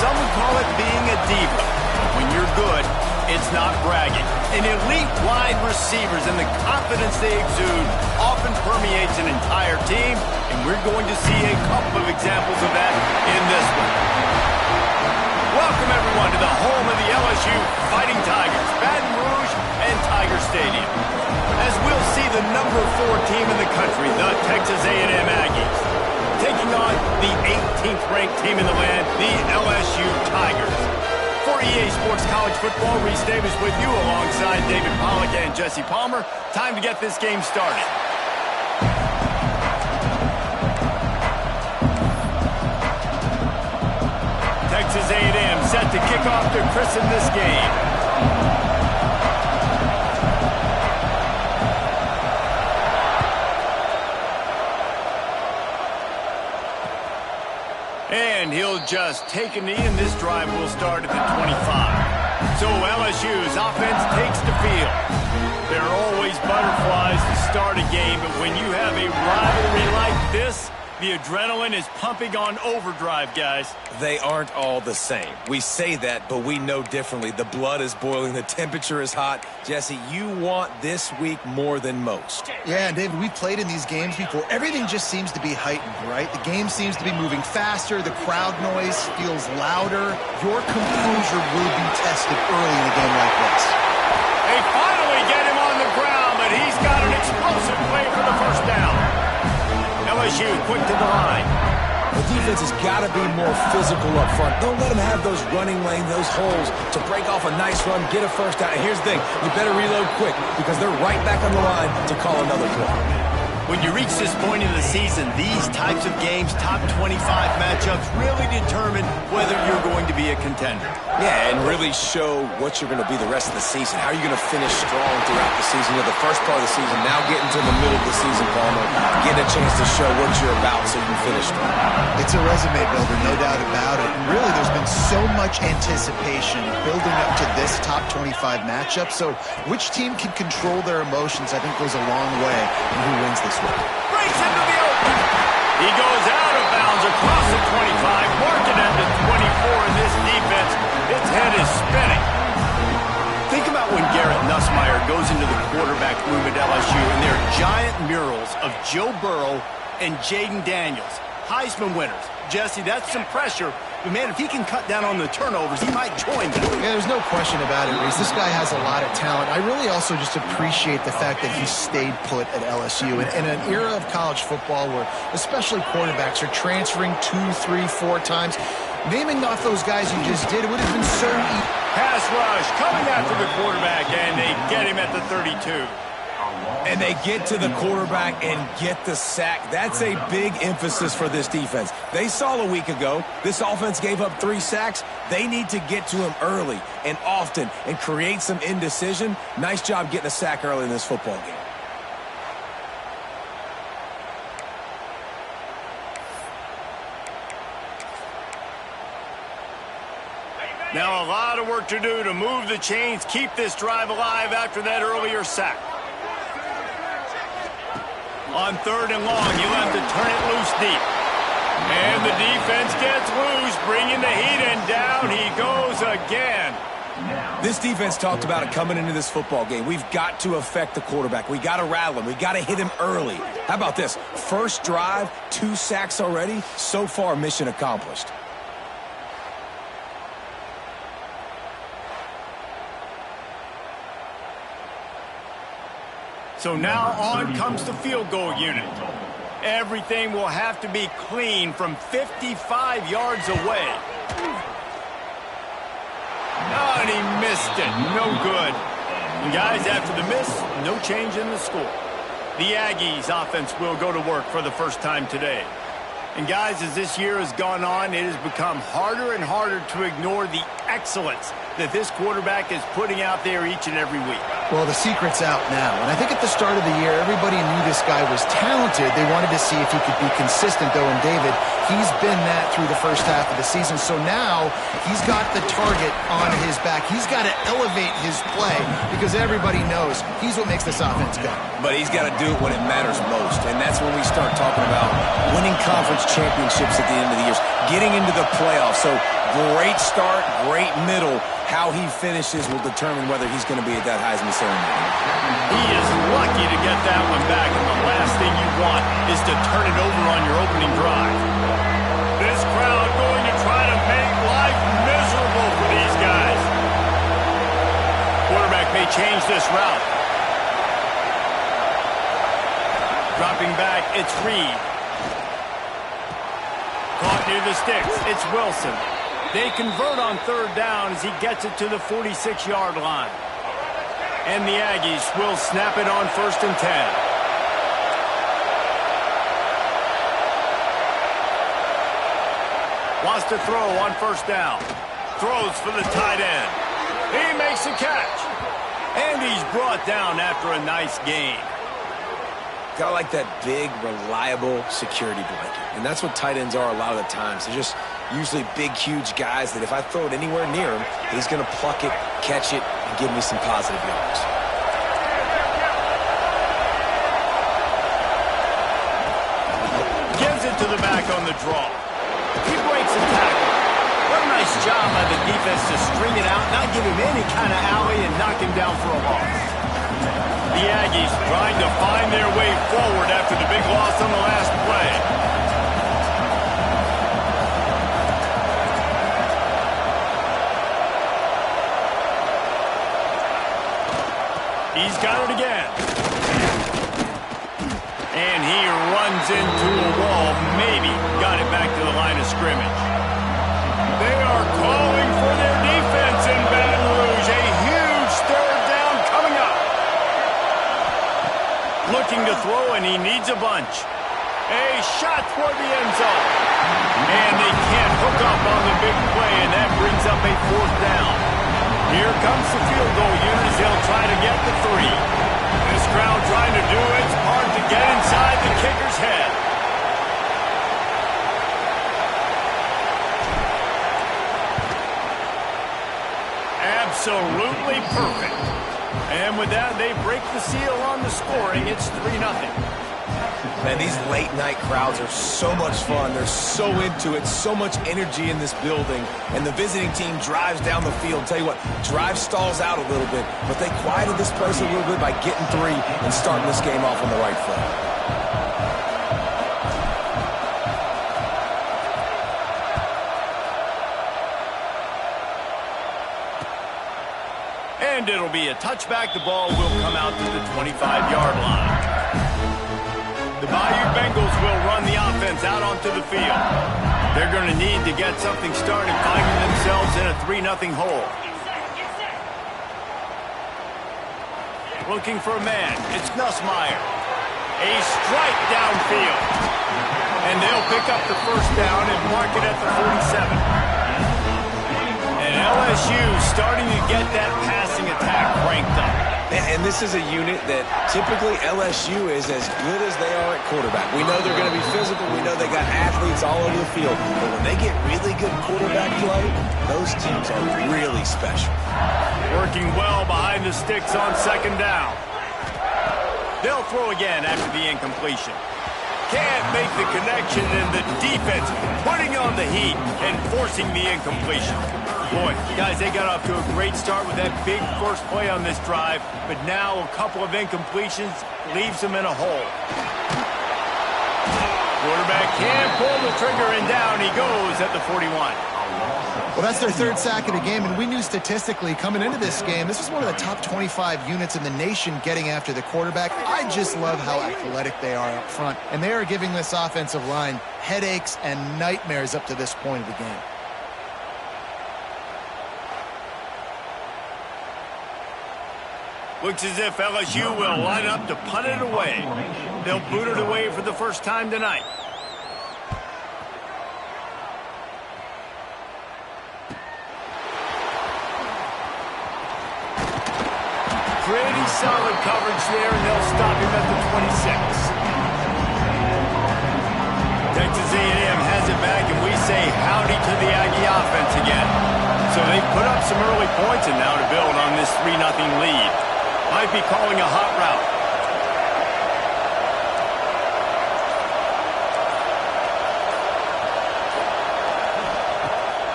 some would call it being a diva. But when you're good, it's not bragging. And elite wide receivers and the confidence they exude often permeates an entire team, and we're going to see a couple of examples of that in this one. Welcome, everyone, to the home of the LSU Fighting Tigers, Baton Rouge and Tiger Stadium. As we'll see the number 4 team in the country, the Texas A&M Aggies, taking on the 18th ranked team in the land, the LSU Tigers. For EA Sports College Football, Reese Davis with you alongside David Pollack and Jesse Palmer. Time to get this game started. Texas A&M set to kick off to christen this game. And he'll just take a knee, and this drive will start at the 25. So LSU's offense takes the field. There are always butterflies to start a game, but when you have a rivalry like this, the adrenaline is pumping on overdrive, guys. They aren't all the same. We say that, but we know differently. The blood is boiling. The temperature is hot. Jesse, you want this week more than most. Yeah, David, we played in these games before. Everything just seems to be heightened, right? The game seems to be moving faster. The crowd noise feels louder. Your composure will be tested early in a game like this. They finally get him on the ground, but he's got an explosive play for the first down. LSU quick to the line. The defense has got to be more physical up front. Don't let them have those running lanes, those holes to break off a nice run, get a first down. And here's the thing, you better reload quick because they're right back on the line to call another play. When you reach this point in the season, these types of games, top 25 matchups, really determine whether you're going to be a contender. Yeah, and really show what you're going to be the rest of the season. How are you going to finish strong throughout the season? The first part of the season, now getting to the middle of the season, Palmer, getting a chance to show what you're about so you can finish strong. It's a resume builder, no doubt about it. And really, there's been so much anticipation building up to this top 25 matchup. So which team can control their emotions, I think, goes a long way in who wins this one. Breaks into the open. He goes out of bounds across the 25, marking at the 24 in this defense. Its head is spinning. Think about when Garrett Nussmeier goes into the quarterback room at LSU, and there are giant murals of Joe Burrow and Jaden Daniels, Heisman winners. Jesse, that's some pressure. But, man, if he can cut down on the turnovers, he might join them. Yeah, there's no question about it, Reese. This guy has a lot of talent. I really also just appreciate the fact that he stayed put at LSU. In an era of college football where especially quarterbacks are transferring 2, 3, 4 times, naming off those guys you just did, it would have been so easy. Pass rush coming after the quarterback, and they get him at the 32. And they get to the quarterback and get the sack. That's a big emphasis for this defense. They saw a week ago, this offense gave up 3 sacks. They need to get to him early and often and create some indecision. Nice job getting a sack early in this football game. Now a lot of work to do to move the chains, keep this drive alive after that earlier sack. On 3rd and long, you'll have to turn it loose deep. And the defense gets loose, bringing the heat, and down he goes again. This defense talked about it coming into this football game. We've got to affect the quarterback. We got to rattle him. We got to hit him early. How about this? First drive, 2 sacks already. So far, mission accomplished. So now on comes the field goal unit. Everything will have to be clean from 55 yards away. Oh, and he missed it. No good. And guys, after the miss, no change in the score. The Aggies offense will go to work for the first time today. And guys, as this year has gone on, it has become harder and harder to ignore the excellence that this quarterback is putting out there each and every week. Well, the secret's out now. And I think at the start of the year, everybody knew this guy was talented. They wanted to see if he could be consistent, though. And David, He's been that through the first half of the season. So now he's got the target on his back. He's got to elevate his play because everybody knows he's what makes this offense go. But he's got to do it when it matters most, and that's when we start talking about winning conference championships at the end of the year, getting into the playoffs. So great start, great middle. How he finishes will determine whether he's going to be at that Heisman ceremony. He is lucky to get that one back, and the last thing you want is to turn it over on your opening drive. This crowd going to try to make life miserable for these guys. Quarterback may change this route. Dropping back, it's Reed. Caught near the sticks, it's Wilson. They convert on third down as he gets it to the 46-yard line. And the Aggies will snap it on 1st and 10. Wants to throw on 1st down. Throws for the tight end. He makes a catch. And he's brought down after a nice gain. Got like that big, reliable security blanket. And that's what tight ends are a lot of the times. They're just usually big, huge guys that if I throw it anywhere near him, he's going to pluck it, catch it, and give me some positive yards. Gives it to the back on the draw. He breaks a tackle. What a nice job by the defense to string it out, not give him any kind of alley, and knock him down for a loss. The Aggies trying to find their way forward after the big loss on the last play. He's got it again. And he runs into a wall. Maybe got it back to the line of scrimmage. They are calling for their defense in Baton Rouge. A huge third down coming up. Looking to throw, and he needs a bunch. A shot toward the end zone. And they can't hook up on the big play, and that brings up a 4th down. Here comes the field goal unit as they'll try to get the 3. This crowd trying to do its part to get inside the kicker's head. Absolutely perfect. And with that, they break the seal on the scoring. It's 3-0. Man, these late-night crowds are so much fun. They're so into it, so much energy in this building. And the visiting team drives down the field. Tell you what, drive stalls out a little bit, but they quieted this place a little bit by getting 3 and starting this game off on the right foot. And it'll be a touchback. The ball will come out to the 25-yard line. The Bayou Bengals will run the offense out onto the field. They're going to need to get something started, finding themselves in a 3-0 hole. Looking for a man. It's Nussmeier. A strike downfield. And they'll pick up the 1st down and mark it at the 47. And LSU starting to get that passing attack ranked up. And this is a unit that typically LSU is as good as they are at quarterback. We know they're going to be physical. We know they got athletes all over the field. But when they get really good quarterback play, those teams are really special. Working well behind the sticks on 2nd down. They'll throw again after the incompletion. Can't make the connection, and the defense putting on the heat and forcing the incompletion. Boy, guys, they got off to a great start with that big first play on this drive, but now a couple of incompletions leaves them in a hole. Quarterback can't pull the trigger, and down he goes at the 41. Well, that's their 3rd sack of the game, and we knew statistically coming into this game, this was one of the top 25 units in the nation getting after the quarterback. I just love how athletic they are up front, and they are giving this offensive line headaches and nightmares up to this point of the game. Looks as if LSU will line up to punt it away. They'll boot it away for the first time tonight. Pretty solid coverage there, and they'll stop him at the 26. Texas A&M has it back, and we say howdy to the Aggie offense again. So they put up some early points, and now to build on this 3-0 lead. Might be calling a hot route.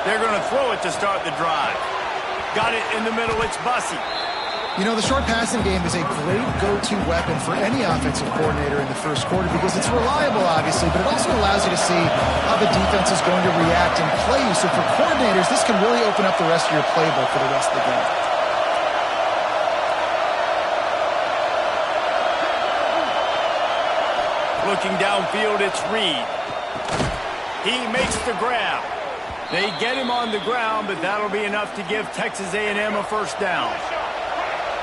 They're going to throw it to start the drive. Got it in the middle. It's Bussey. You know, the short passing game is a great go-to weapon for any offensive coordinator in the first quarter because it's reliable, obviously, but it also allows you to see how the defense is going to react and play you. So for coordinators, this can really open up the rest of your playbook for the rest of the game. Looking downfield, it's Reed. He makes the grab. They get him on the ground, but that'll be enough to give Texas A&M a first down.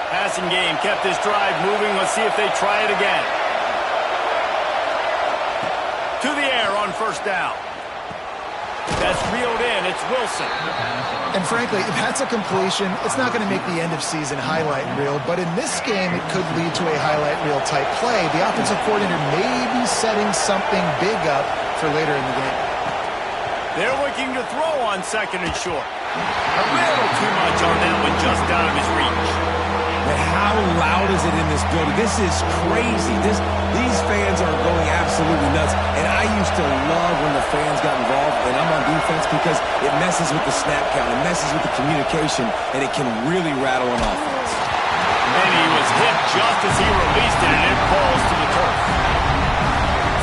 Passing game kept this drive moving. Let's see if they try it again. To the air on first down. That's reeled in. It's Wilson. And frankly, if that's a completion, it's not going to make the end-of-season highlight reel, but in this game, it could lead to a highlight reel type play. The offensive coordinator may be setting something big up for later in the game. They're looking to throw on second and short. A little too much on that one, just out of his reach. But how loud is it in this building? This is crazy. These fans are going absolutely nuts. And I used to love when the fans got involved, and I'm on defense, because it messes with the snap count, it messes with the communication, and it can really rattle an offense. And he was hit just as he released it, and it falls to the turf.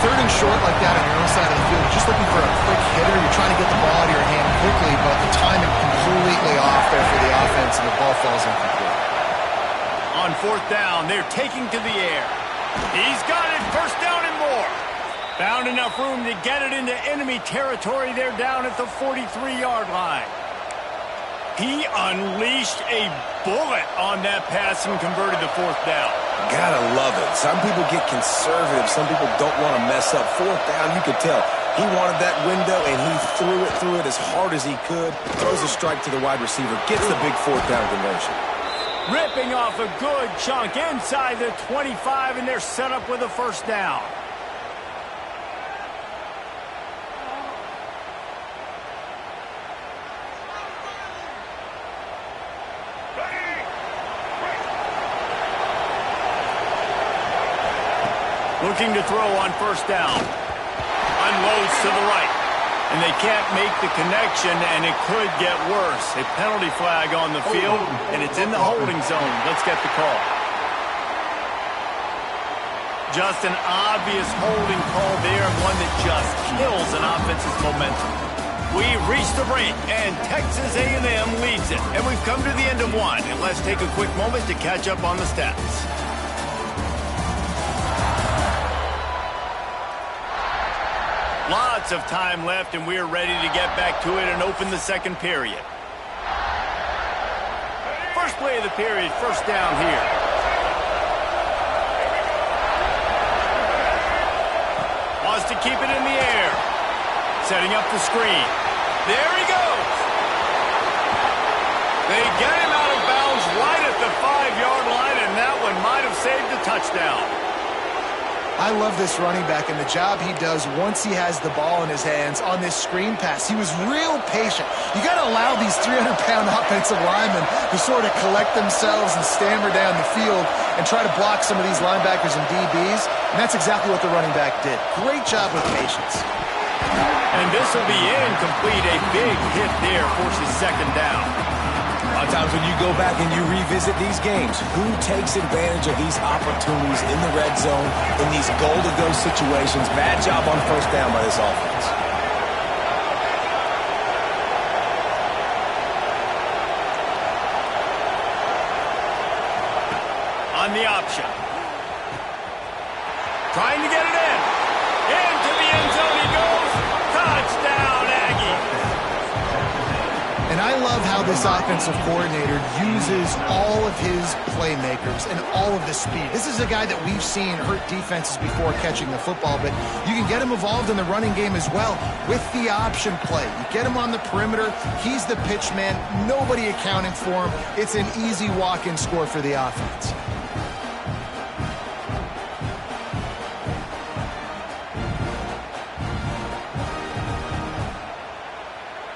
Third and short like that on your own side of the field, you're just looking for a quick hitter. You're trying to get the ball out of your hand quickly, but the timing completely off there for the offense, and the ball falls incomplete. On fourth down, they're taking to the air. He's got it, first down and more. Found enough room to get it into enemy territory. They're down at the 43-yard line. He unleashed a bullet on that pass and converted the fourth down. Gotta love it. Some people get conservative. Some people don't want to mess up. Fourth down, you could tell. He wanted that window, and he threw it as hard as he could. Throws a strike to the wide receiver. Gets the big fourth down conversion. Ripping off a good chunk inside the 25, and they're set up with a first down. Looking to throw on first down. Unloads to the right. And they can't make the connection, and it could get worse. A penalty flag on the field, and it's in the holding zone. Let's get the call. Just an obvious holding call there, and one that just kills an offense's momentum. We've reached the break, and Texas A&M leads it. And we've come to the end of one, and let's take a quick moment to catch up on the stats. Lots of time left, and we're ready to get back to it and open the second period. First play of the period, first down here. Wants to keep it in the air. Setting up the screen. There he goes. They get him out of bounds right at the 5-yard line, and that one might have saved a touchdown. I love this running back and the job he does once he has the ball in his hands on this screen pass. He was real patient. You got to allow these 300-pound offensive linemen to sort of collect themselves and stammer down the field and try to block some of these linebackers and DBs, and that's exactly what the running back did. Great job with patience. And this will be incomplete. A big hit there forces second down. A lot of times when you go back and you revisit these games, who takes advantage of these opportunities in the red zone, in these goal-to-go situations? Bad job on first down by this offense. On the option. Trying to get it in. Into the end zone he goes. Touchdown, Aggie. And I love how this offensive coordinator uses all of his playmakers and all of the speed. This is a guy that we've seen hurt defenses before catching the football, but you can get him involved in the running game as well with the option play. You get him on the perimeter. He's the pitch man. Nobody accounting for him. It's an easy walk-in score for the offense.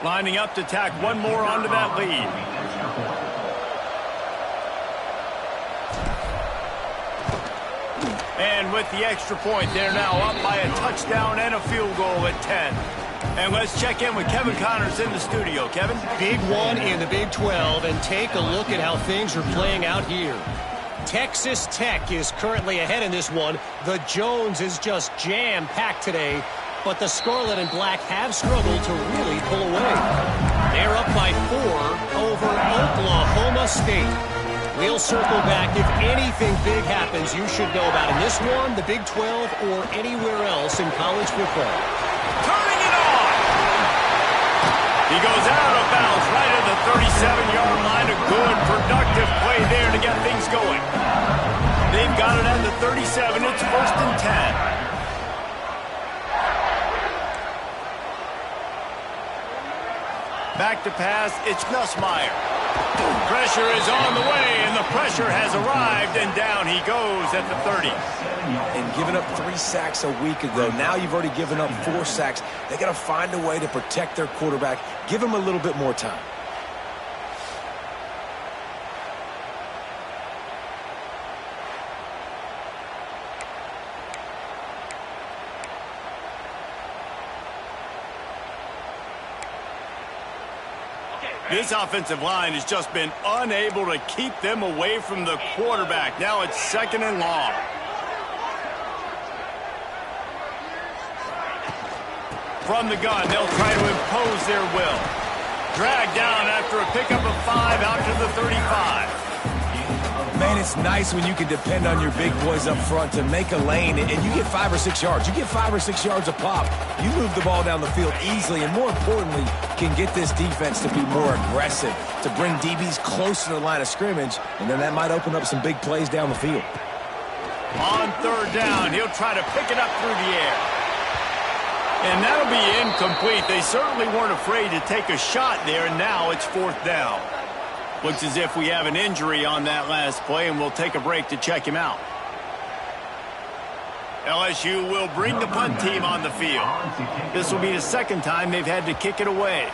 Lining up to tack one more onto that lead. And with the extra point, they're now up by a touchdown and a field goal at 10. And let's check in with Kevin Connors in the studio. Kevin? Big one in the Big 12, and take a look at how things are playing out here. Texas Tech is currently ahead in this one. The Jones is just jam-packed today, but the Scarlet and Black have struggled to really pull away. They're up by 4 over Oklahoma State. We'll circle back. If anything big happens you should know about in this one, the Big 12, or anywhere else in college football. Turning it on! He goes out of bounds right at the 37-yard line. A good, productive play there to get things going. They've got it at the 37. It's 1st and 10. Back to pass, it's Nussmeier. Pressure is on the way, and the pressure has arrived, and down he goes at the 30. And giving up 3 sacks a week ago, now you've already given up 4 sacks. They got to find a way to protect their quarterback. Give him a little bit more time. This offensive line has just been unable to keep them away from the quarterback. Now it's 2nd and long. From the gun, they'll try to impose their will. Dragged down after a pickup of 5 out to the 35. Man, it's nice when you can depend on your big boys up front to make a lane, and you get 5 or 6 yards. You get 5 or 6 yards a pop. You move the ball down the field easily, and more importantly, can get this defense to be more aggressive, to bring DBs close to the line of scrimmage, and then that might open up some big plays down the field. On 3rd down, he'll try to pick it up through the air. And that'll be incomplete. They certainly weren't afraid to take a shot there, and now it's 4th down. Looks as if we have an injury on that last play, and we'll take a break to check him out. LSU will bring the punt team on the field. This will be the 2nd time they've had to kick it away.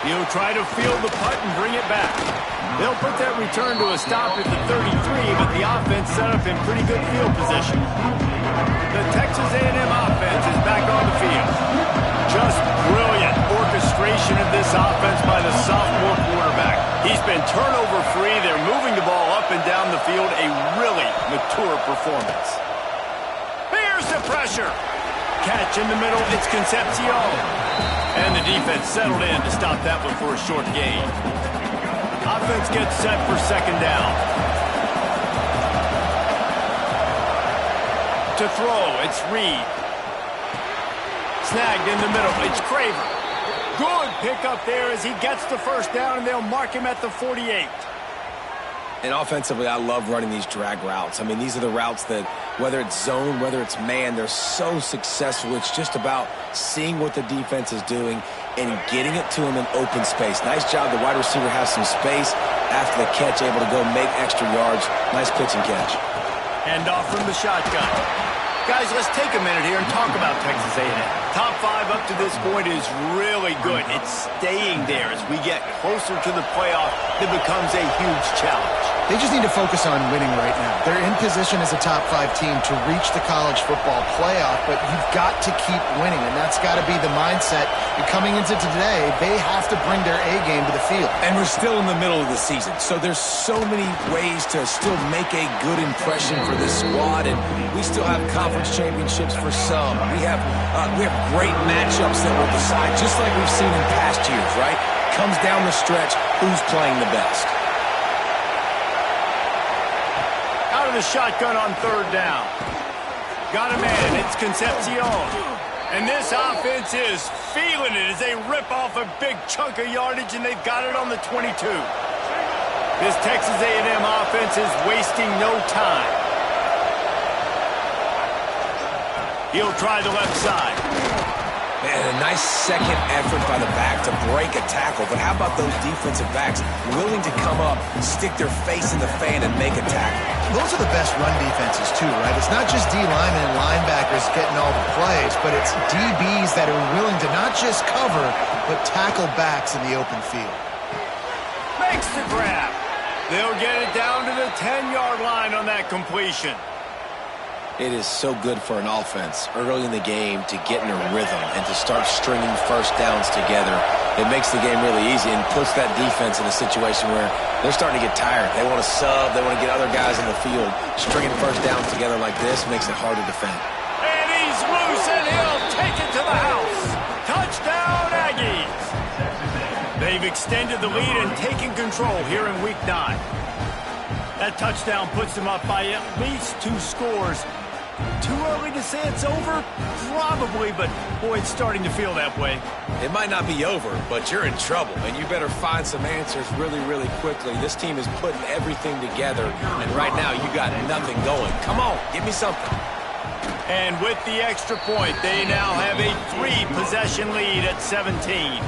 He'll try to field the punt and bring it back. They'll put that return to a stop at the 33, but the offense set up in pretty good field position. The Texas A&M offense is back on the field. Just brilliant orchestration of this offense by the sophomore quarterback. He's been turnover-free. They're moving the ball up and down the field. A really mature performance. Here's the pressure. Catch in the middle. It's Concepcion. And the defense settled in to stop that one for a short gain. Offense gets set for 2nd down. To throw, it's Reed. Snagged in the middle, it's Craver. Good pickup there as he gets the 1st down, and they'll mark him at the 48. And offensively, I love running these drag routes. I mean, these are the routes that, whether it's zone, whether it's man, they're so successful. It's just about seeing what the defense is doing and getting it to him in open space. Nice job. The wide receiver has some space after the catch, able to go make extra yards. Nice pitch and catch. Hand off from the shotgun. Guys, let's take a minute here and talk about Texas A&M. Top 5 up to this point is really good. It's staying there as we get closer to the playoff. It becomes a huge challenge. They just need to focus on winning right now. They're in position as a top 5 team to reach the college football playoff, but you've got to keep winning, and that's got to be the mindset. And coming into today, they have to bring their A game to the field. And we're still in the middle of the season, so there's so many ways to still make a good impression for this squad, and we still have conference championships for some. We have great matchups that will decide, just like we've seen in past years, right? Comes down the stretch, who's playing the best. Out of the shotgun on 3rd down. Got a man, it's Concepcion. And this offense is feeling it as they rip off a big chunk of yardage, and they've got it on the 22. This Texas A&M offense is wasting no time. He'll try the left side. And a nice second effort by the back to break a tackle. But how about those defensive backs willing to come up, stick their face in the fan, and make a tackle? Those are the best run defenses, too, right? It's not just D linemen and linebackers getting all the plays, but it's DBs that are willing to not just cover, but tackle backs in the open field. Makes the grab. They'll get it down to the 10-yard line on that completion. It is so good for an offense early in the game to get in a rhythm and to start stringing first downs together. It makes the game really easy and puts that defense in a situation where they're starting to get tired. They want to sub. They want to get other guys in the field. Stringing first downs together like this makes it hard to defend. And he's loose, and he'll take it to the house. Touchdown, Aggies. They've extended the lead and taken control here in Week 9. That touchdown puts them up by at least 2 scores. Too early to say it's over? Probably, but boy, it's starting to feel that way. It might not be over, but you're in trouble, and you better find some answers really, really quickly. This team is putting everything together, and right now you got nothing going. Come on, give me something. And with the extra point, they now have a 3-possession lead at 17.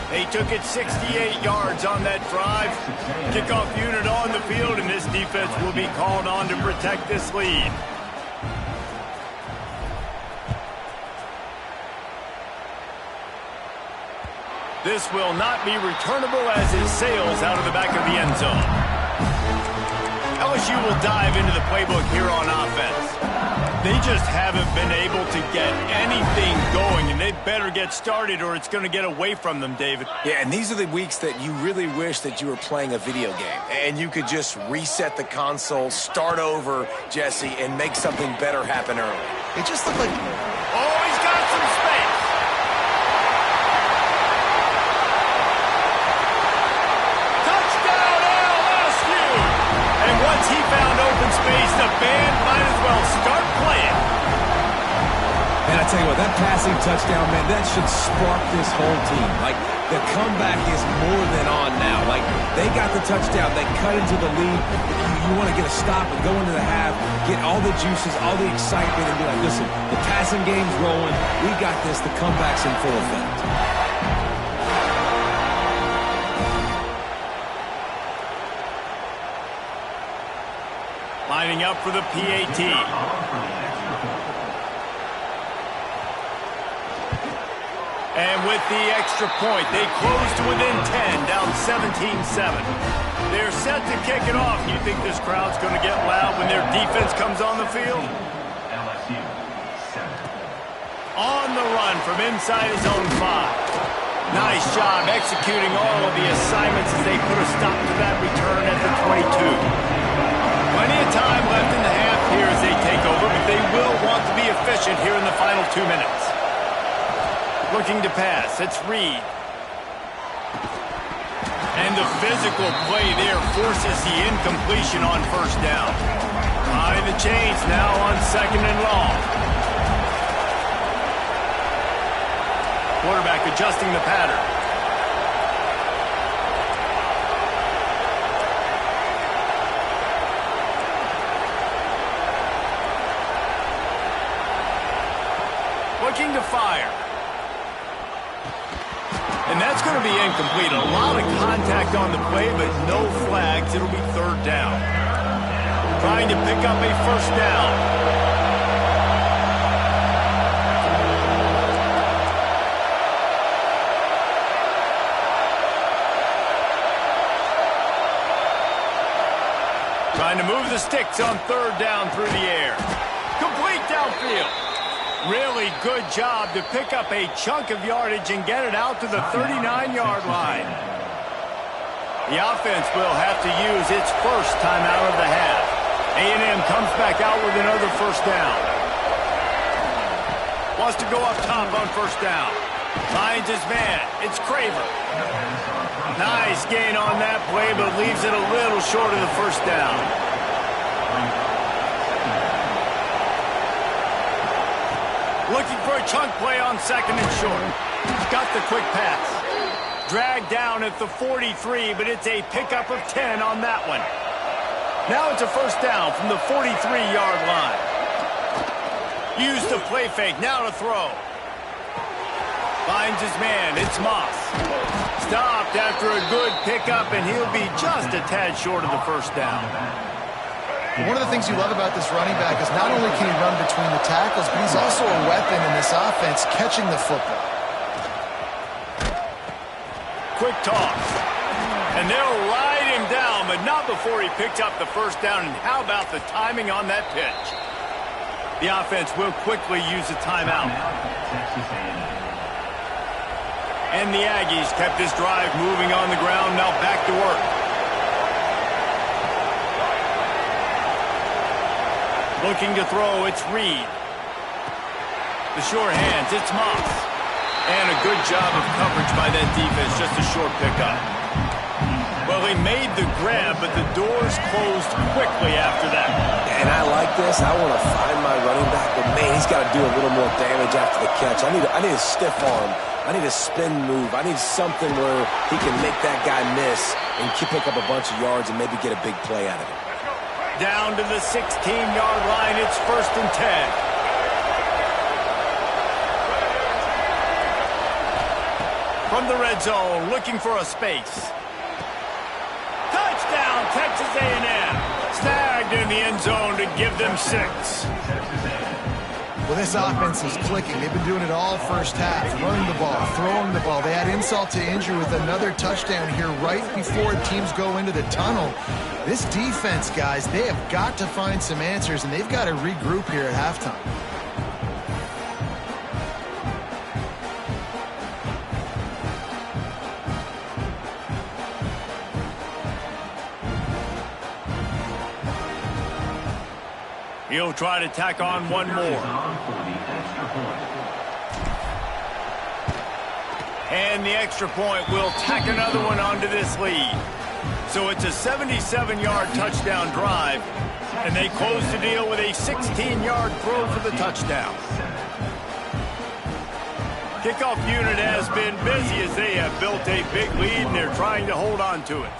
They took it 68 yards on that drive. Kickoff unit on the field, and this defense will be called on to protect this lead. This will not be returnable as it sails out of the back of the end zone. LSU will dive into the playbook here on offense. They just haven't been able to get anything going, and they better get started or it's going to get away from them, David. Yeah, and these are the weeks that you really wish that you were playing a video game and you could just reset the console, start over, Jesse, and make something better happen early. It just looked like... Oh, he's got some space. Once he found open space, the band might as well start playing. And I tell you what, that passing touchdown, man, that should spark this whole team. Like, the comeback is more than on now. Like, they got the touchdown. They cut into the lead. You want to get a stop and go into the half, get all the juices, all the excitement, and be like, listen, the passing game's rolling. We got this. The comeback's in full effect. Lining up for the PAT. And with the extra point, they close to within 10, down 17-7. They're set to kick it off. You think this crowd's going to get loud when their defense comes on the field? On the run from inside his own 5. Nice job executing all of the assignments as they put a stop to that return at the 22. Plenty of time left in the half here as they take over, but they will want to be efficient here in the final 2 minutes. Looking to pass, it's Reed. And the physical play there forces the incompletion on first down. Behind the chains now on 2nd and long. Quarterback adjusting the pattern. Looking to fire. And that's going to be incomplete. A lot of contact on the play, but no flags. It'll be 3rd down. Trying to pick up a first down. Trying to move the sticks on 3rd down through the air. Complete downfield. Really good job to pick up a chunk of yardage and get it out to the 39-yard line. The offense will have to use its first timeout of the half. A&M comes back out with another first down. Wants to go up top on first down. Finds his man. It's Craver. Nice gain on that play, but leaves it a little short of the first down. Looking for a chunk play on 2nd and short. Got the quick pass. Dragged down at the 43, but it's a pickup of 10 on that one. Now it's a first down from the 43-yard line. Use the play fake, now to throw. Finds his man. It's Moss. Stopped after a good pickup, and he'll be just a tad short of the first down. One of the things you love about this running back is not only can he run between the tackles, but he's also a weapon in this offense catching the football. Quick toss. And they'll ride him down, but not before he picks up the first down. And how about the timing on that pitch? The offense will quickly use a timeout. And the Aggies kept this drive moving on the ground. Now back to work. Looking to throw, it's Reed. The short hands, it's Moss. And a good job of coverage by that defense, just a short pickup. Well, he made the grab, but the doors closed quickly after that. And I like this. I want to find my running back, but man, he's got to do a little more damage after the catch. I need a stiff arm. I need a spin move. I need something where he can make that guy miss and pick up a bunch of yards and maybe get a big play out of it. Down to the 16-yard line. It's 1st and 10. From the red zone, looking for a space. Touchdown, Texas A&M. Snagged in the end zone to give them 6. Well, this offense is clicking. They've been doing it all first half. Running the ball, throwing the ball. They had insult to injury with another touchdown here right before teams go into the tunnel. This defense, guys, they have got to find some answers, and they've got to regroup here at halftime. He'll try to tack on one more. And the extra point will tack another one onto this lead. So it's a 77-yard touchdown drive, and they close the deal with a 16-yard throw for the touchdown. Kickoff unit has been busy as they have built a big lead, and they're trying to hold on to it.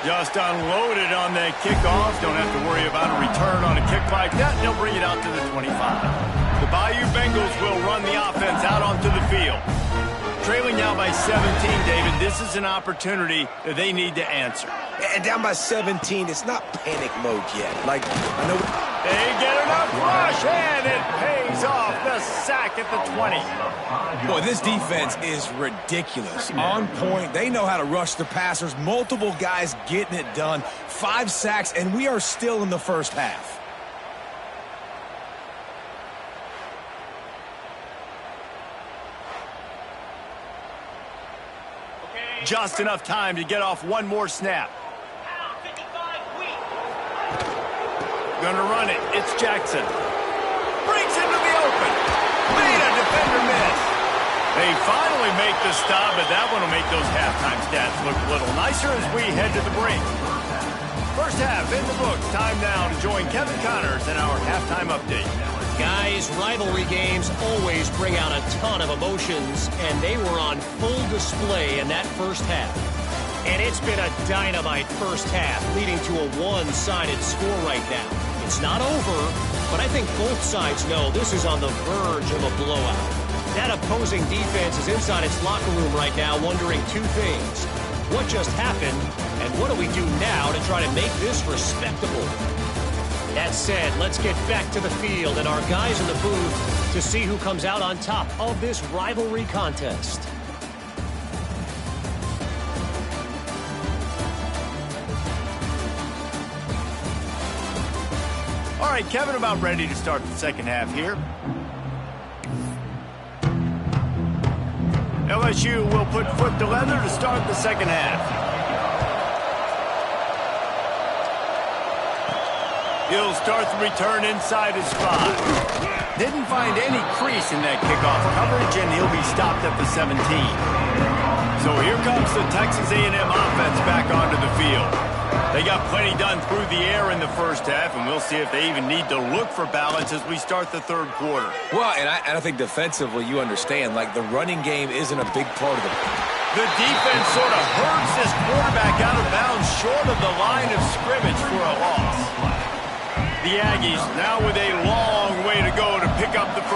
Just unloaded on that kickoff. Don't have to worry about a return on a kick like that. They'll bring it out to the 25. The Bayou Bengals will run the offense out onto the field. Trailing now by 17, David. This is an opportunity that they need to answer. And down by 17, it's not panic mode yet. Like, I know... They get enough rush, and it pays off. The sack at the 20. Boy, this defense is ridiculous. On point. They know how to rush the passers. Multiple guys getting it done. 5 sacks, and we are still in the first half. Just enough time to get off one more snap. Gonna run it. It's Jackson. Breaks into the open. Made a defender miss. They finally make the stop, but that one will make those halftime stats look a little nicer as we head to the break. First half in the books. Time now to join Kevin Connors in our halftime update. Guys, rivalry games always bring out a ton of emotions, and they were on full display in that first half. And it's been a dynamite first half, leading to a one-sided score right now. It's not over, but I think both sides know this is on the verge of a blowout. That opposing defense is inside its locker room right now wondering 2 things. What just happened, and what do we do now to try to make this respectable? That said, let's get back to the field and our guys in the booth to see who comes out on top of this rivalry contest. All right, Kevin, about ready to start the second half here. LSU will put foot to leather to start the second half. He'll start the return inside his spot. Didn't find any crease in that kickoff coverage, and he'll be stopped at the 17. So here comes the Texas A&M offense back onto the field. They got plenty done through the air in the first half, and we'll see if they even need to look for balance as we start the third quarter. Well, and I think defensively, you understand, like the running game isn't a big part of it. The defense sort of hurts this quarterback out of bounds short of the line of scrimmage for a loss. The Aggies now with a long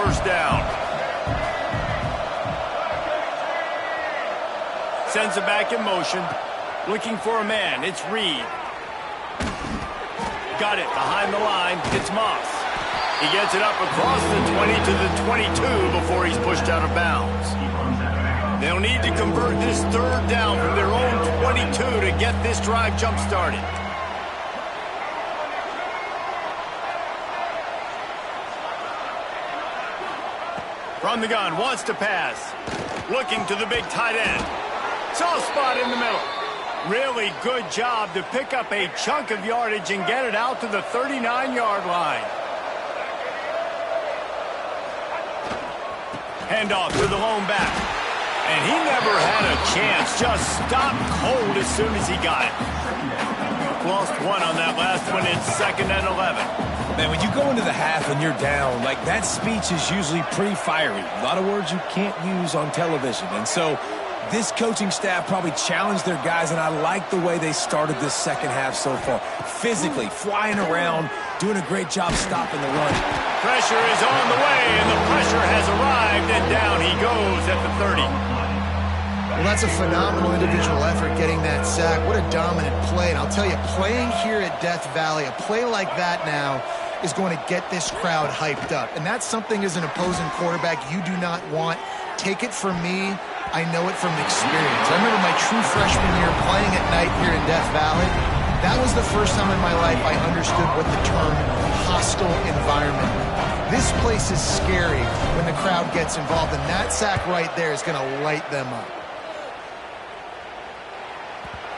first down. Sends it back in motion. Looking for a man. It's Reed. Got it behind the line. It's Moss. He gets it up across the 20 to the 22 before he's pushed out of bounds. They'll need to convert this third down from their own 22 to get this drive jump-started. From the gun, wants to pass. Looking to the big tight end. Soft spot in the middle. Really good job to pick up a chunk of yardage and get it out to the 39-yard line. Handoff to the lone back. And he never had a chance. Just stopped cold as soon as he got it. Lost one on that last one. It's 2nd and 11. Man, when you go into the half and you're down, like that speech is usually pretty fiery. A lot of words you can't use on television. And so this coaching staff probably challenged their guys, and I like the way they started this second half so far. Physically, flying around, doing a great job stopping the run. Pressure is on the way, and the pressure has arrived, and down he goes at the 30. Well, that's a phenomenal individual effort getting that sack. What a dominant play. And I'll tell you, playing here at Death Valley, a play like that now is going to get this crowd hyped up. And that's something as an opposing quarterback you do not want. Take it from me. I know it from experience. I remember my true freshman year playing at night here in Death Valley. That was the first time in my life I understood what the term hostile environment meant. This place is scary when the crowd gets involved, and that sack right there is going to light them up.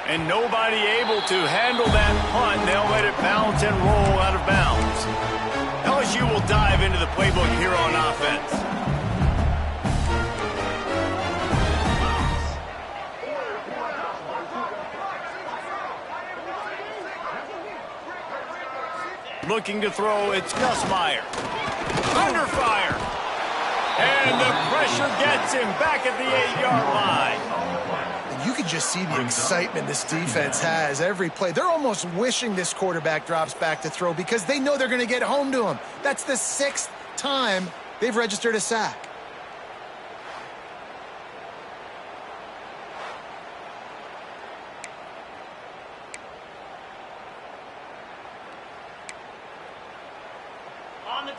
And nobody able to handle that punt. They'll let it bounce and roll out of bounds. LSU will dive into the playbook here on offense. Looking to throw, it's Gus Meyer. Under fire. And the pressure gets him back at the 8-yard line. You can just see the excitement this defense has every play. They're almost wishing this quarterback drops back to throw because they know they're going to get home to him. That's the 6th time they've registered a sack.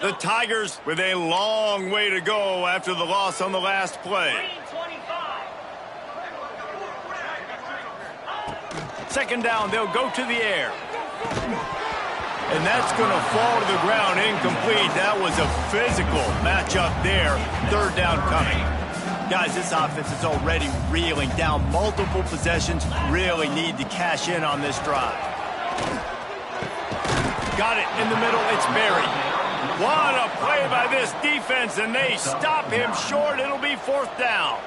The Tigers with a long way to go after the loss on the last play. 2nd down, they'll go to the air. And that's going to fall to the ground incomplete. That was a physical matchup there. 3rd down coming. Guys, this offense is already reeling down multiple possessions. Really need to cash in on this drive. Got it in the middle. It's Berry. What a play by this defense, and they stop him short. It'll be 4th down.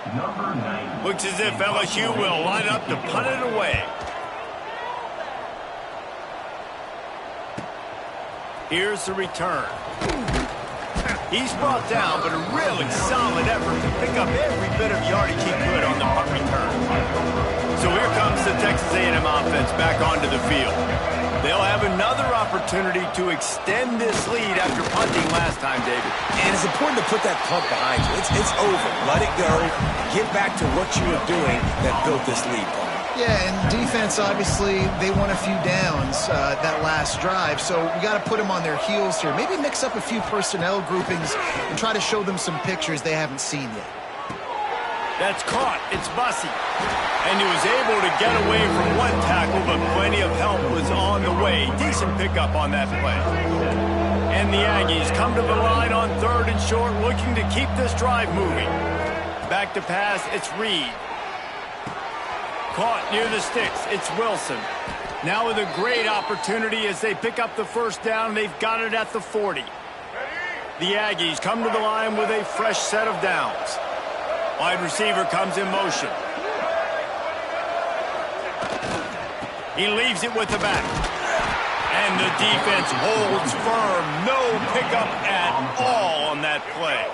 Looks as if LSU will line up to punt it away. Here's the return. He's brought down, but a really solid effort to pick up every bit of yardage he could on the punt return. So here comes the Texas A&M offense back onto the field. They'll have another opportunity to extend this lead after punting last time, David. And it's important to put that punt behind you. It's over. Let it go. Get back to what you were doing that built this lead, Paul. Yeah, and defense, obviously, they won a few downs that last drive, so we got to put them on their heels here. Maybe mix up a few personnel groupings and try to show them some pictures they haven't seen yet. That's caught. It's Bussey. And he was able to get away from one tackle, but plenty of help was on the way. Decent pickup on that play. And the Aggies come to the line on 3rd and short, looking to keep this drive moving. Back to pass, it's Reed. Caught near the sticks, it's Wilson. Now with a great opportunity as they pick up the 1st down, they've got it at the 40. The Aggies come to the line with a fresh set of downs. Wide receiver comes in motion. He leaves it with the back. And the defense holds firm. No pickup at all on that play.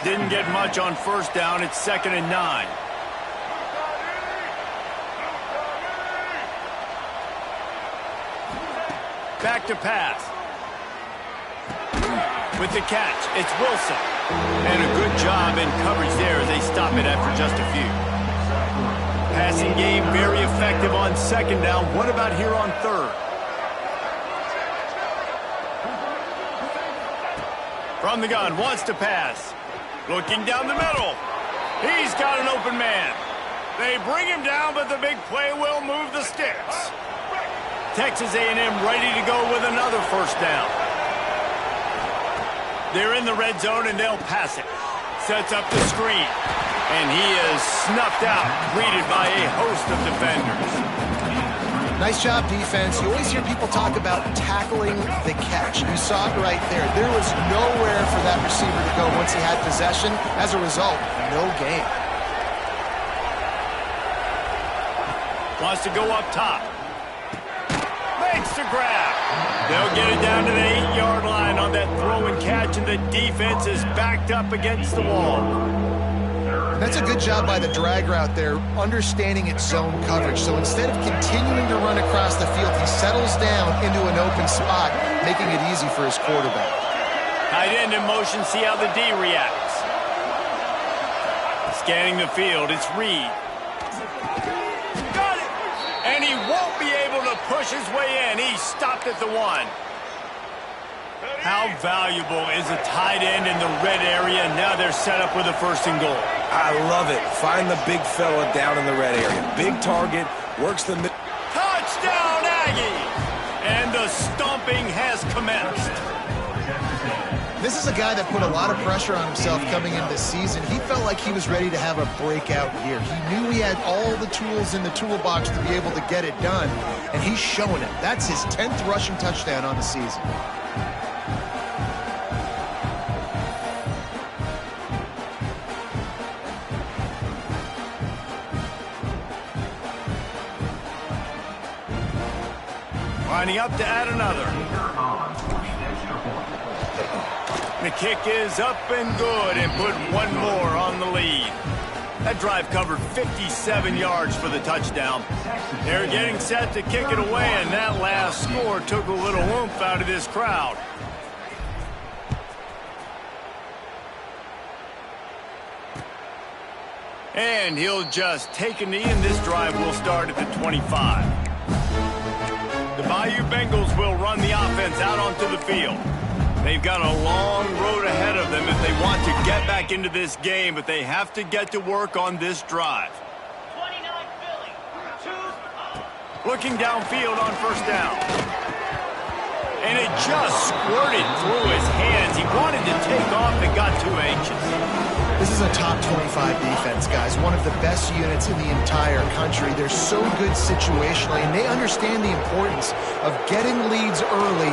Didn't get much on 1st down. It's 2nd and 9. Back to pass. With the catch, it's Wilson. And a good job in coverage there as they stop it after just a few. Passing game very effective on second down. What about here on third? From the gun, wants to pass. Looking down the middle. He's got an open man. They bring him down, but the big play will move the sticks. Texas A&M ready to go with another first down. They're in the red zone, and they'll pass it. Sets up the screen. And he is snuffed out, greeted by a host of defenders. Nice job, defense. You always hear people talk about tackling the catch. You saw it right there. There was nowhere for that receiver to go once he had possession. As a result, no gain. Wants to go up top. Makes the grab. They'll get it down to the 8-yard line on that throw and catch, and the defense is backed up against the wall. That's a good job by the drag route there, understanding its zone coverage. So instead of continuing to run across the field, he settles down into an open spot, making it easy for his quarterback. Tight end in motion, see how the D reacts. Scanning the field, it's Reed. Got it! And he won't be able to push his way in. He stopped at the 1. How valuable is a tight end in the red area? Now they're set up with a 1st and goal. I love it. Find the big fella down in the red area. Big target, works the middle. Touchdown, Aggie! And the stomping has commenced. This is a guy that put a lot of pressure on himself coming into this season. He felt like he was ready to have a breakout year. He knew he had all the tools in the toolbox to be able to get it done, and he's showing it. That's his 10th rushing touchdown on the season. Lining up to add another. The kick is up and good and put one more on the lead. That drive covered 57 yards for the touchdown. They're getting set to kick it away, and that last score took a little oomph out of this crowd. And he'll just take a knee, and this drive will start at the 25. The Bayou Bengals will run the offense out onto the field. They've got a long road ahead of them if they want to get back into this game, but they have to get to work on this drive. 29 Philly. Looking downfield on 1st down. And it just squirted through his hands. He wanted to take off and got too anxious. This is a top 25 defense, guys. One of the best units in the entire country. They're so good situationally, and they understand the importance of getting leads early,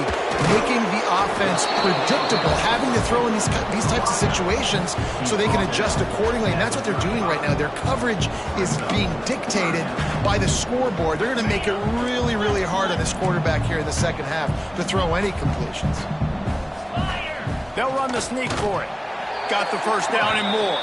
making the offense predictable, having to throw in these types of situations so they can adjust accordingly, and that's what they're doing right now. Their coverage is being dictated by the scoreboard. They're going to make it really, really hard on this quarterback here in the second half to throw any completions. They'll run the sneak for it. Got the 1st down and more.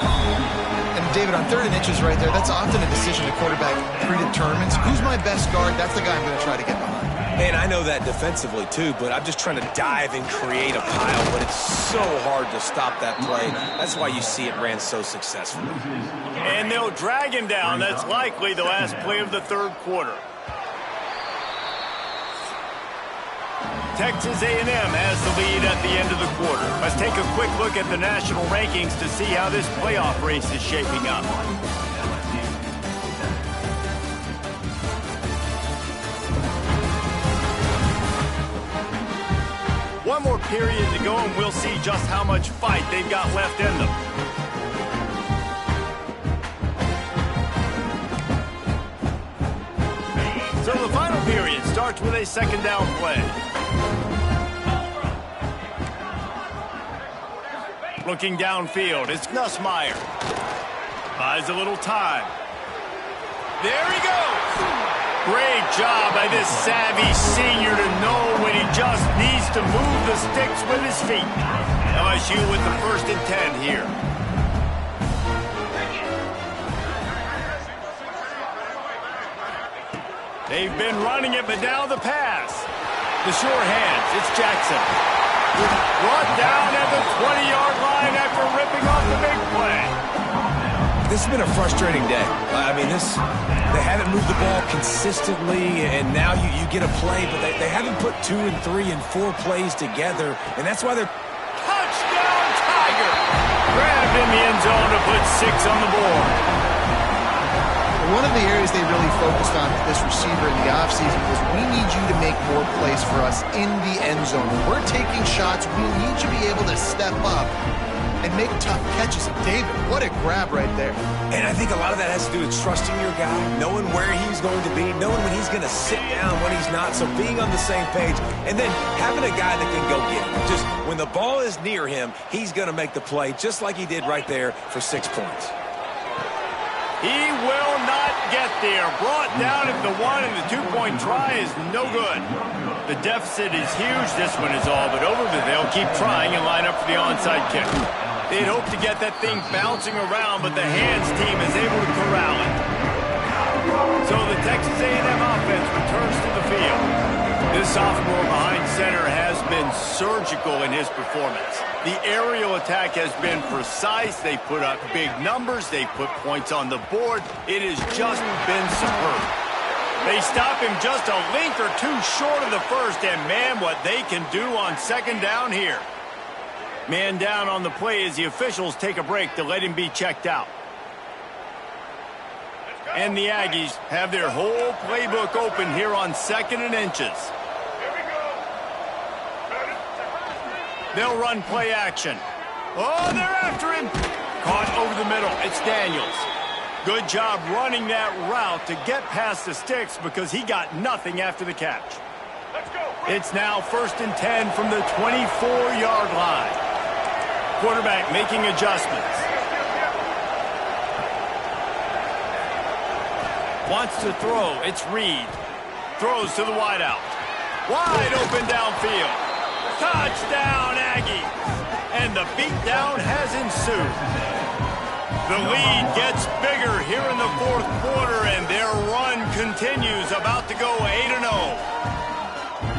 And David, on 3rd and inches right there, that's often a decision a quarterback predetermines. Who's my best guard? That's the guy I'm going to try to get behind. And I know that defensively too, but I'm just trying to dive and create a pile, but it's so hard to stop that play. That's why you see it ran so successfully. And they'll drag him down. That's likely the last play of the 3rd quarter. Texas A&M has the lead at the end of the quarter. Let's take a quick look at the national rankings to see how this playoff race is shaping up. One more period to go, and we'll see just how much fight they've got left in them. So the final period starts with a 2nd down play. Looking downfield, it's Nussmeier. Buys a little time. There he goes. Great job by this savvy senior to know when he just needs to move the sticks with his feet. LSU with the 1st and 10 here. They've been running it, but now the pass. The sure hands, it's Jackson. Brought down at the 20-yard line after ripping off the big play. This has been a frustrating day. I mean, they haven't moved the ball consistently, and now you get a play, but they haven't put 2 and 3 and 4 plays together, and that's why they're... Touchdown, Tiger! Grabbed in the end zone to put 6 on the board. One of the areas they really focused on with this receiver in the offseason was we need you to make more plays for us in the end zone. When we're taking shots, we need you to be able to step up and make tough catches. David, what a grab right there. And I think a lot of that has to do with trusting your guy, knowing where he's going to be, knowing when he's going to sit down, when he's not, so being on the same page, and then having a guy that can go get him. Just when the ball is near him, he's going to make the play, just like he did right there for 6 points. He will not get there. Brought down at the 1, and the 2-point try is no good. The deficit is huge. This one is all but over, but they'll keep trying and line up for the onside kick. They'd hope to get that thing bouncing around, but the hands team is able to corral it. So the Texas A&M offense returns to the field. This sophomore behind center has been surgical in his performance. The aerial attack has been precise. They put up big numbers. They put points on the board. It has just been superb. They stop him just a link or two short of the first, and man, what they can do on second down here. Man down on the play as the officials take a break to let him be checked out. And the Aggies have their whole playbook open here on 2nd and inches. They'll run play action. Oh, they're after him. Caught over the middle. It's Daniels. Good job running that route to get past the sticks because he got nothing after the catch. It's now 1st and 10 from the 24-yard line. Quarterback making adjustments. Wants to throw. It's Reed. Throws to the wideout. Wide open downfield. Touchdown, Aggies. And the beatdown has ensued. The lead gets bigger here in the 4th quarter, and their run continues, about to go 8-0.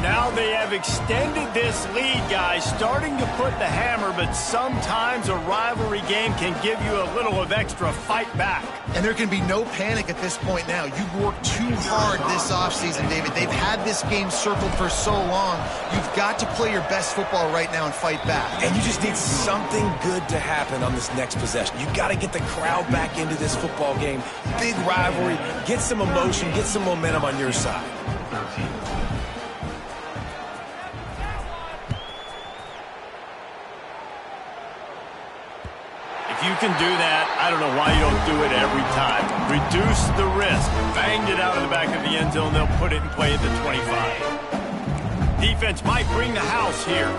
Now they have extended this lead, guys, starting to put the hammer, but sometimes a rivalry game can give you a little of extra fight back. And there can be no panic at this point now. You've worked too hard this offseason, David. They've had this game circled for so long. You've got to play your best football right now and fight back. And you just need something good to happen on this next possession. You've got to get the crowd back into this football game. Big rivalry. Get some emotion. Get some momentum on your side. If you can do that, I don't know why you don't do it every time. Reduce the risk. Banged it out of the back of the end zone. They'll put it in play at the 25. Defense might bring the house here.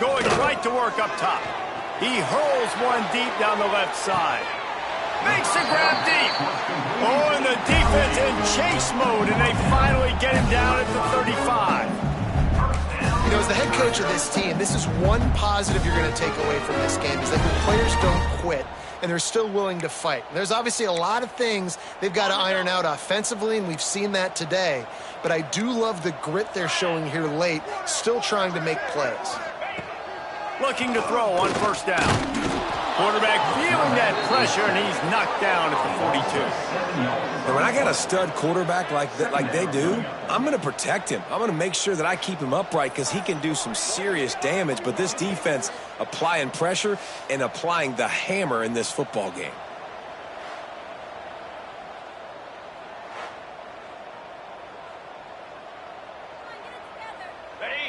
Going right to work up top. He hurls one deep down the left side. Makes a grab deep. Oh, and the defense in chase mode, and they finally get him down at the 35. You know, as the head coach of this team, this is one positive you're going to take away from this game, is that your players don't quit, and they're still willing to fight. There's obviously a lot of things they've got to iron out offensively, and we've seen that today. But I do love the grit they're showing here late, still trying to make plays. Looking to throw on 1st down. Quarterback feeling that pressure, and he's knocked down at the 42. And when I got a stud quarterback like they do, I'm going to protect him. I'm going to make sure that I keep him upright because he can do some serious damage. But this defense applying pressure and applying the hammer in this football game.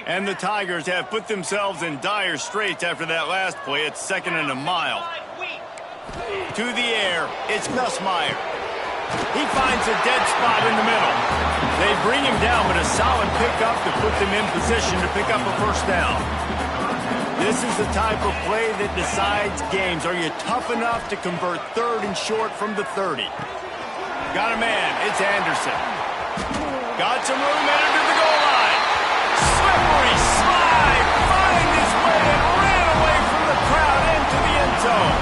And the Tigers have put themselves in dire straits after that last play. It's 2nd and a mile. To the air, it's Nussmeier. He finds a dead spot in the middle. They bring him down, but a solid pickup to put them in position to pick up a 1st down. This is the type of play that decides games. Are you tough enough to convert 3rd and short from the 30? Got a man. It's Anderson. Got some room into the goal line. Slippery slide, find his way and ran away from the crowd into the end zone.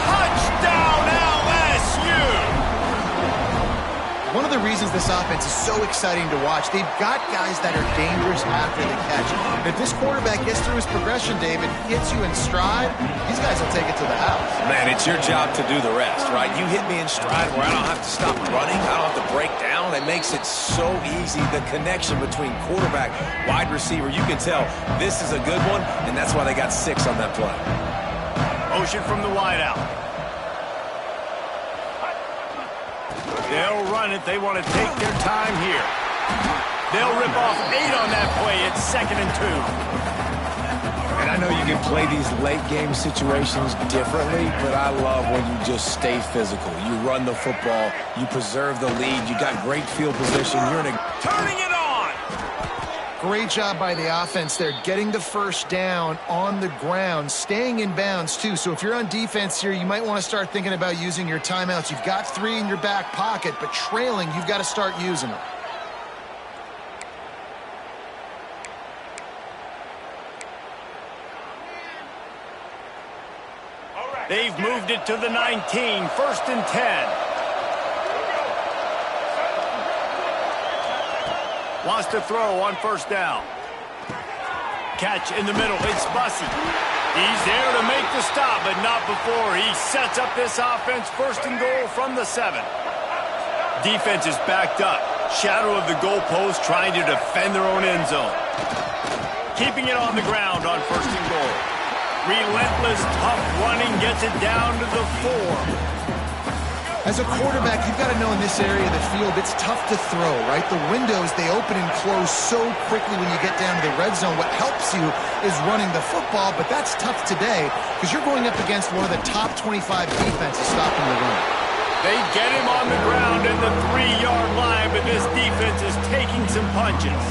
Touchdown LSU! the reasons this offense is so exciting to watch. They've got guys that are dangerous after the catch. And if this quarterback gets through his progression, David, hits you in stride, these guys will take it to the house. Man, it's your job to do the rest, right? You hit me in stride where I don't have to stop running. I don't have to break down. It makes it so easy. The connection between quarterback, wide receiver, you can tell this is a good one, and that's why they got 6 on that play. Motion from the wideout. They'll run it. They want to take their time here. They'll rip off 8 on that play. It's 2nd and 2. And I know you can play these late-game situations differently, but I love when you just stay physical. You run the football. You preserve the lead. You got great field position. You're in a... Turning it on! Great job by the offense there, getting the first down on the ground, staying in bounds too. So if you're on defense here, you might want to start thinking about using your timeouts. You've got 3 in your back pocket, but trailing, you've got to start using them. They've moved it to the 19, 1st and 10. Wants to throw on 1st down. Catch in the middle. It's Bussey. He's there to make the stop, but not before. He sets up this offense 1st and goal from the 7. Defense is backed up. Shadow of the goalpost trying to defend their own end zone. Keeping it on the ground on 1st and goal. Relentless, tough running gets it down to the 4. As a quarterback, you've got to know in this area of the field, it's tough to throw, right? The windows, they open and close so quickly when you get down to the red zone. What helps you is running the football, but that's tough today because you're going up against one of the top 25 defenses stopping the run. They get him on the ground at the 3-yard line, but this defense is taking some punches.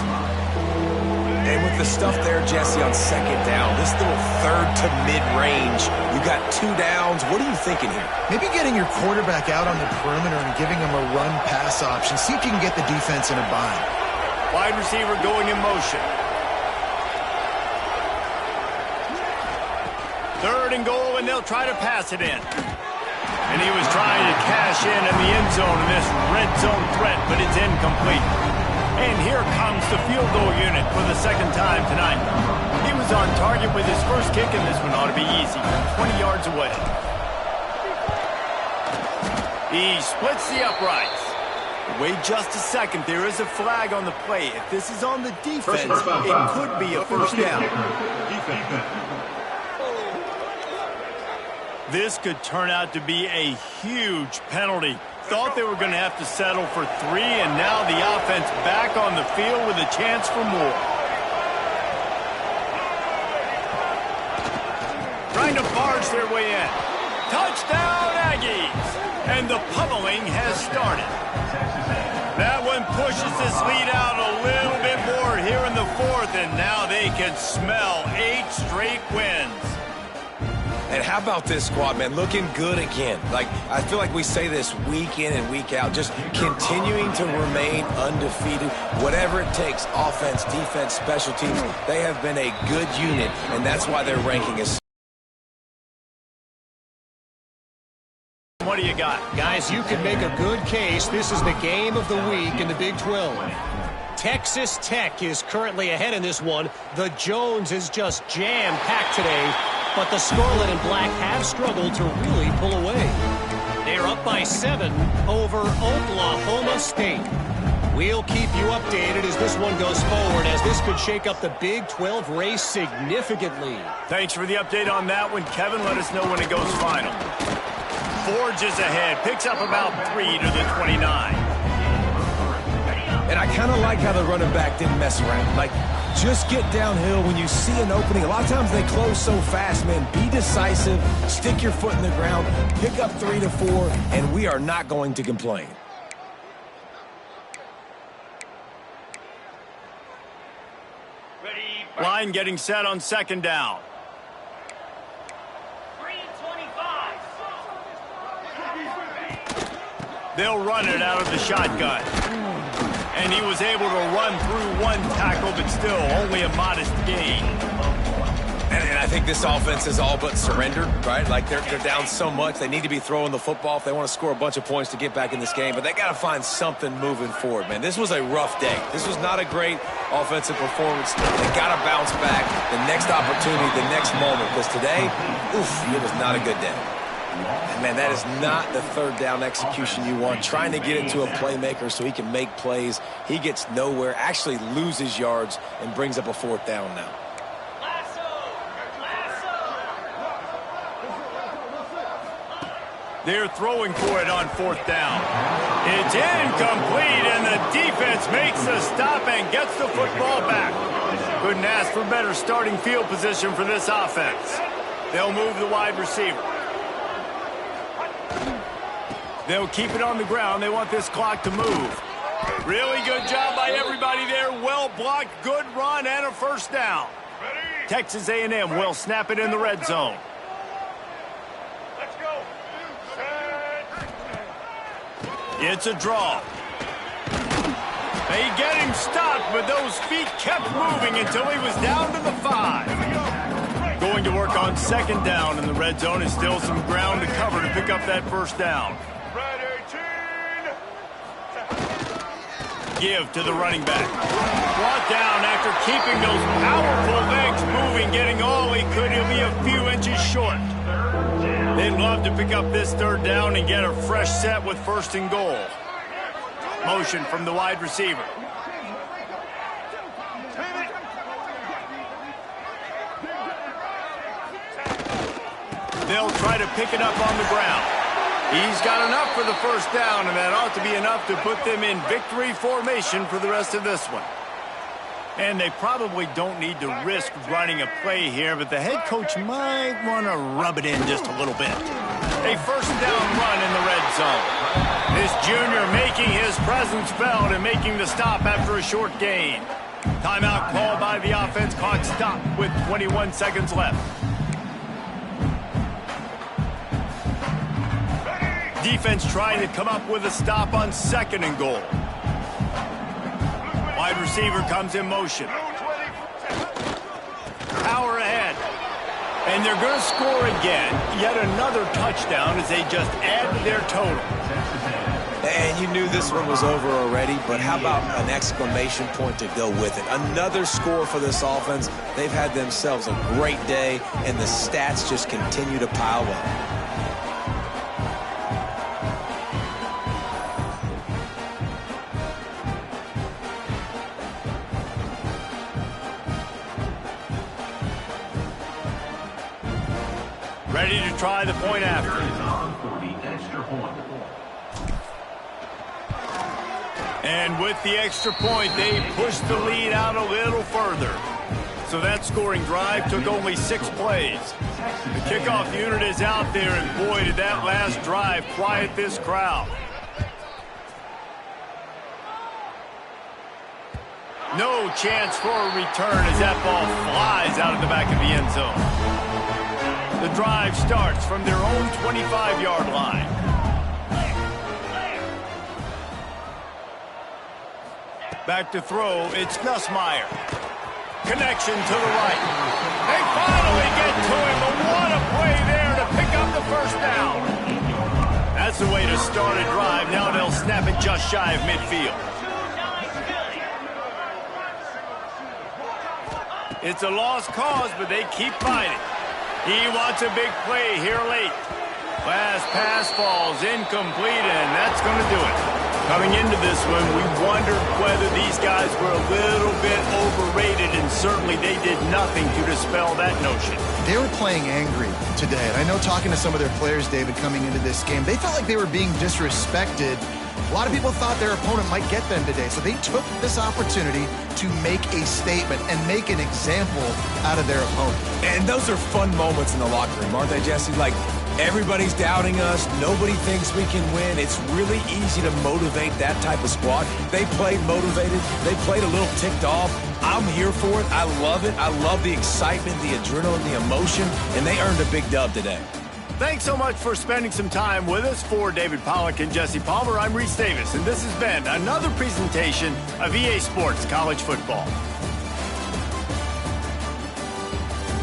And with the stuff there, Jesse, on 2nd down, this little 3rd to mid-range, you got 2 downs. What are you thinking here? Maybe getting your quarterback out on the perimeter and giving him a run-pass option. See if you can get the defense in a bind. Wide receiver going in motion. 3rd and goal, and they'll try to pass it in. And he was trying to cash in the end zone in this red zone threat, but it's incomplete. And here comes the field goal unit for the 2nd time tonight. He was on target with his first kick, and this one ought to be easy from 20 yards away. He splits the uprights. Wait just a second. There is a flag on the play. If this is on the defense, it could be a 1st down. This could turn out to be a huge penalty. Thought they were going to have to settle for 3, and now the offense back on the field with a chance for more. Trying to barge their way in. Touchdown, Aggies! And the pummeling has started. That one pushes this lead out a little bit more here in the 4th, and now they can smell 8 straight wins. And how about this squad, man? Looking good again. Like, I feel like we say this week in and week out, just continuing to remain undefeated. Whatever it takes, offense, defense, special teams, they have been a good unit, and that's why their ranking is. What do you got? Guys, you can make a good case. This is the game of the week in the Big 12. Texas Tech is currently ahead in this one. The Jones is just jam-packed today. But the Scarlet and Black have struggled to really pull away. They're up by 7 over Oklahoma State. We'll keep you updated as this one goes forward, as this could shake up the Big 12 race significantly. Thanks for the update on that one, Kevin. Let us know when it goes final. Forges ahead, picks up about 3 to the 29. And I kind of like how the running back didn't mess around. Like, just get downhill when you see an opening. A lot of times they close so fast, man. Be decisive, stick your foot in the ground, pick up 3 to 4, and we are not going to complain. Line getting set on 2nd down. 3:25. They'll run it out of the shotgun. And he was able to run through 1 tackle, but still only a modest gain. And I think this offense is all but surrendered, right? Like they're down so much. They need to be throwing the football if they want to score a bunch of points to get back in this game. But they got to find something moving forward, man. This was a rough day. This was not a great offensive performance. They got to bounce back the next opportunity, the next moment. Because today, it was not a good day. And man, that is not the third down execution you want. Trying to get it to a playmaker so he can make plays. He gets nowhere, actually loses yards, and brings up a fourth down now. They're throwing for it on fourth down. It's incomplete, and the defense makes the stop and gets the football back. Couldn't ask for better starting field position for this offense. They'll move the wide receiver. They'll keep it on the ground. They want this clock to move. Really good job by everybody there. Well blocked, good run, and a first down. Texas A&M will snap it in the red zone. It's a draw. They get him stopped, but those feet kept moving until he was down to the 5. Going to work on second down in the red zone is still some ground to cover to pick up that first down. Give to the running back. Brought down after keeping those powerful legs moving, getting all he could. He'll be a few inches short. They'd love to pick up this third down and get a fresh set with first and goal. Motion from the wide receiver. They'll try to pick it up on the ground. He's got enough for the first down, and that ought to be enough to put them in victory formation for the rest of this one. And they probably don't need to risk running a play here, but the head coach might want to rub it in just a little bit. A first down run in the red zone. This junior making his presence felt and making the stop after a short gain. Timeout called by the offense, clock stopped with 21 seconds left. Defense trying to come up with a stop on second and goal. Wide receiver comes in motion. Power ahead. And they're going to score again. Yet another touchdown as they just add to their total. And you knew this one was over already, but how about an exclamation point to go with it? Another score for this offense. They've had themselves a great day, and the stats just continue to pile up. Ready to try the point after. And with the extra point, they pushed the lead out a little further. So that scoring drive took only 6 plays. The kickoff unit is out there, and boy, did that last drive quiet this crowd. No chance for a return as that ball flies out of the back of the end zone. The drive starts from their own 25-yard line. Back to throw, it's Nussmeier. Connection to the right. They finally get to him, but what a play there to pick up the first down. That's the way to start a drive. Now they'll snap it just shy of midfield. It's a lost cause, but they keep fighting. He wants a big play here late. Last pass falls incomplete, and that's going to do it. Coming into this one, we wondered whether these guys were a little bit overrated, and certainly they did nothing to dispel that notion. They were playing angry today, and I know talking to some of their players, David, coming into this game, they felt like they were being disrespected. A lot of people thought their opponent might get them today, so they took this opportunity to make a statement and make an example out of their opponent. And those are fun moments in the locker room, aren't they, Jesse? Like, everybody's doubting us. Nobody thinks we can win. It's really easy to motivate that type of squad. They played motivated. They played a little ticked off. I'm here for it. I love it. I love the excitement, the adrenaline, the emotion, and they earned a big dub today. Thanks so much for spending some time with us. For David Pollack and Jesse Palmer, I'm Reese Davis, and this has been another presentation of EA Sports College Football.